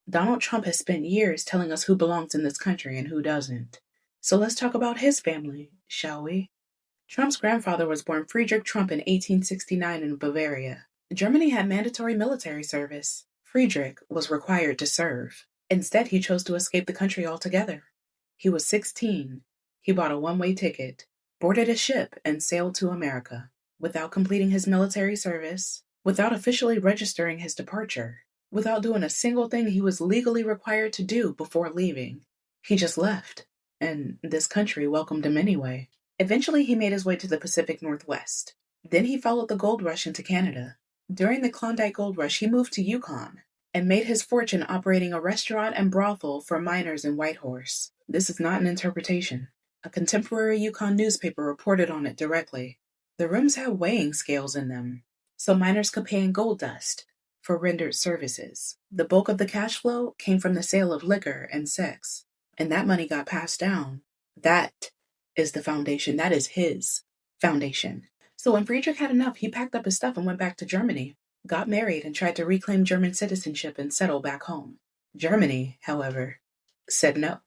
Donald Trump has spent years telling us who belongs in this country and who doesn't. So let's talk about his family, shall we? Trump's grandfather was born Friedrich Trump in 1869 in Bavaria. Germany had mandatory military service. Friedrich was required to serve. Instead, he chose to escape the country altogether. He was 16. He bought a one-way ticket, boarded a ship, and sailed to America. Without completing his military service, without officially registering his departure, without doing a single thing he was legally required to do before leaving, he just left. And this country welcomed him anyway. Eventually, he made his way to the Pacific Northwest. Then he followed the gold rush into Canada. During the Klondike Gold Rush, he moved to Yukon and made his fortune operating a restaurant and brothel for miners in Whitehorse. This is not an interpretation. A contemporary Yukon newspaper reported on it directly. The rooms had weighing scales in them, so miners could pay in gold dust for rendered services. The bulk of the cash flow came from the sale of liquor and sex, and that money got passed down. That is the foundation. That is his foundation. So when Friedrich had enough, he packed up his stuff and went back to Germany, got married, and tried to reclaim German citizenship and settle back home. Germany, however, said no.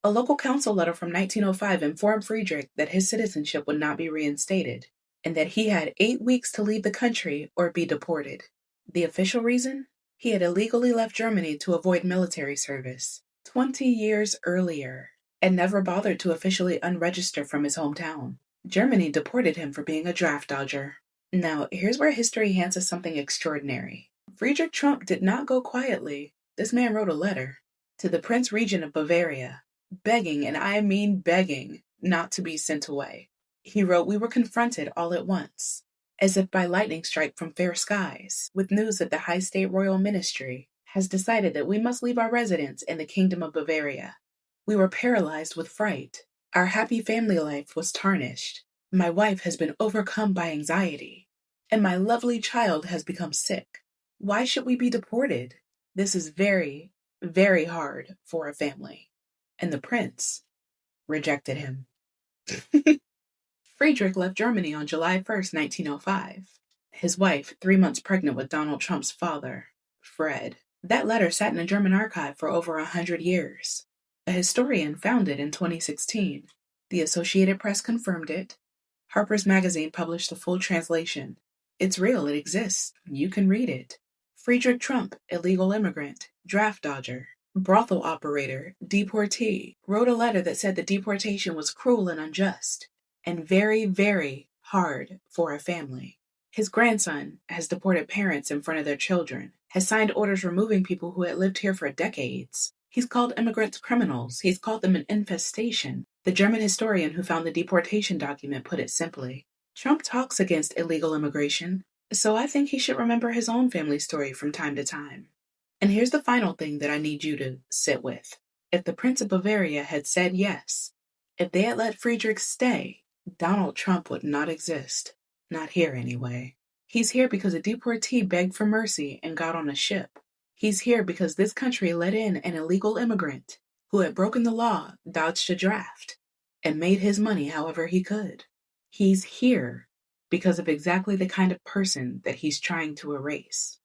A local council letter from 1905 informed Friedrich that his citizenship would not be reinstated, and that he had 8 weeks to leave the country or be deported. The official reason? He had illegally left Germany to avoid military service 20 years earlier, and never bothered to officially unregister from his hometown. Germany deported him for being a draft dodger. Now, here's where history hands us something extraordinary. Friedrich Trump did not go quietly. This man wrote a letter to the Prince Regent of Bavaria, begging, and I mean begging, not to be sent away. He wrote, "We were confronted all at once, as if by lightning strike from fair skies, with news that the High State Royal Ministry has decided that we must leave our residence in the Kingdom of Bavaria. We were paralyzed with fright. Our happy family life was tarnished. My wife has been overcome by anxiety, and my lovely child has become sick. Why should we be deported? This is very, very hard for a family." And the prince rejected him. Friedrich left Germany on July 1st, 1905. His wife, 3 months pregnant with Donald Trump's father, Fred. That letter sat in a German archive for over 100 years. A historian found it in 2016. The Associated Press confirmed it. Harper's Magazine published the full translation. It's real, it exists. You can read it. Friedrich Trump, illegal immigrant, draft dodger, brothel operator, deportee, wrote a letter that said the deportation was cruel and unjust, and very, very hard for a family. His grandson has deported parents in front of their children, has signed orders removing people who had lived here for decades. He's called immigrants criminals. He's called them an infestation. The German historian who found the deportation document put it simply. Trump talks against illegal immigration, so I think he should remember his own family story from time to time. And here's the final thing that I need you to sit with. If the Prince of Bavaria had said yes, if they had let Friedrich stay, Donald Trump would not exist. Not here, anyway. He's here because a deportee begged for mercy and got on a ship. He's here because this country let in an illegal immigrant who had broken the law, dodged a draft, and made his money however he could. He's here because of exactly the kind of person that he's trying to erase.